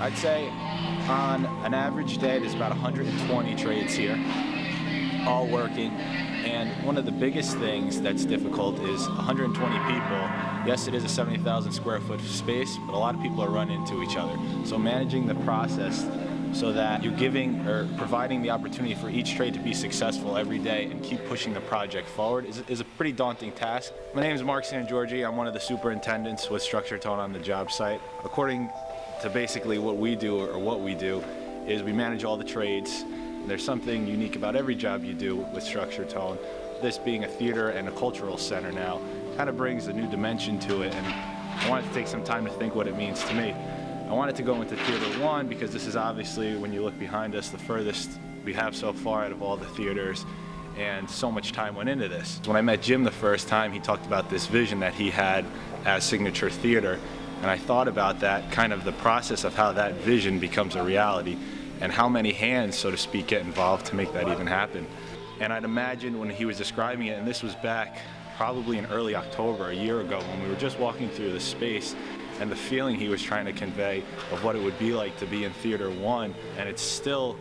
I'd say on an average day there's about 120 trades here, all working. And one of the biggest things that's difficult is 120 people. Yes, it is a 70,000 square foot space, but a lot of people are running into each other. So managing the process so that you're giving or providing the opportunity for each trade to be successful every day and keep pushing the project forward is a pretty daunting task. My name is Sangiorgi. I'm one of the superintendents with StructureTone on the job site. According to basically what we do is we manage all the trades. There's something unique about every job you do with StructureTone. This being a theater and a cultural center now kind of brings a new dimension to it, and I wanted to take some time to think what it means to me. I wanted to go into Theater 1 because this is obviously, when you look behind us, the furthest we have so far out of all the theaters, and so much time went into this. When I met Jim the first time, he talked about this vision that he had as Signature Theater, and I thought about that, kind of the process of how that vision becomes a reality and how many hands, so to speak, get involved to make that even happen. And I'd imagine when he was describing it, and this was back probably in early October, a year ago, when we were just walking through the space, and the feeling he was trying to convey of what it would be like to be in Theater 1, and it's still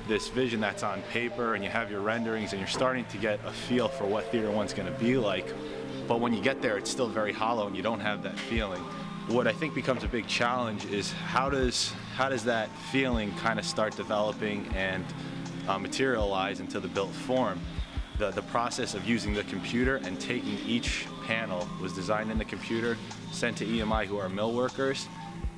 this vision that's on paper, and you have your renderings, and you're starting to get a feel for what Theater 1's going to be like, but when you get there, it's still very hollow, and you don't have that feeling. What I think becomes a big challenge is how does that feeling kind of start developing and materialize into the built form. The process of using the computer and taking each panel was designed in the computer, sent to EMI, who are mill workers,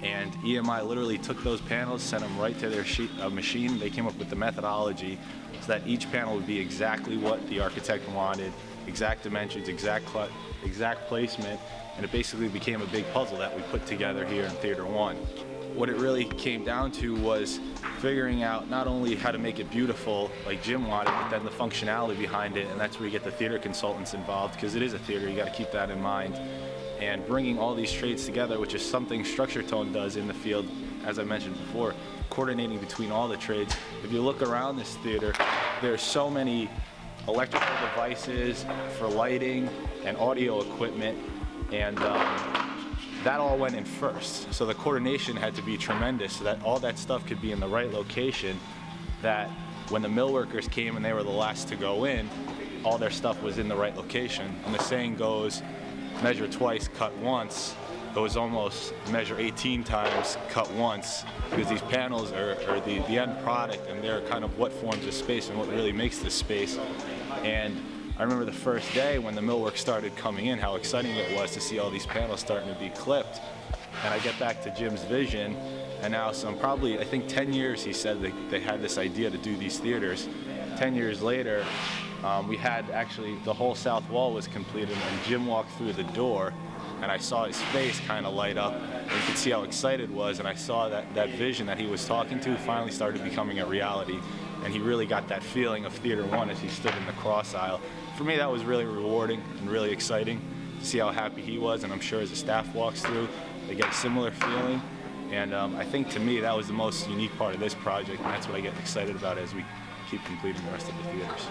and EMI literally took those panels, sent them right to their machine. They came up with the methodology so that each panel would be exactly what the architect wanted, exact dimensions, exact placement, and it basically became a big puzzle that we put together here in Theater 1. What it really came down to was figuring out not only how to make it beautiful like Jim wanted, but then the functionality behind it, and that's where you get the theater consultants involved, because it is a theater, you got to keep that in mind. And bringing all these trades together, which is something StructureTone does in the field, as I mentioned before, coordinating between all the trades. If you look around this theater, there's so many electrical devices for lighting and audio equipment, and that all went in first. So the coordination had to be tremendous so that all that stuff could be in the right location, that when the mill workers came and they were the last to go in, all their stuff was in the right location. And the saying goes, measure twice, cut once. It was almost measure 18 times, cut once, because these panels are the end product, and they're kind of what forms the space and what really makes this space. And I remember the first day when the millwork started coming in, how exciting it was to see all these panels starting to be clipped. And I get back to Jim's vision, and now probably, I think 10 years he said that they had this idea to do these theaters. 10 years later, we had actually, the whole south wall was completed, and Jim walked through the door, and I saw his face kind of light up, and you could see how excited he was, and I saw that vision that he was talking to finally started becoming a reality. And he really got that feeling of Theater 1 as he stood in the cross aisle. For me, that was really rewarding and really exciting to see how happy he was, and I'm sure as the staff walks through, they get a similar feeling. And I think to me, that was the most unique part of this project, and that's what I get excited about as we keep completing the rest of the theaters.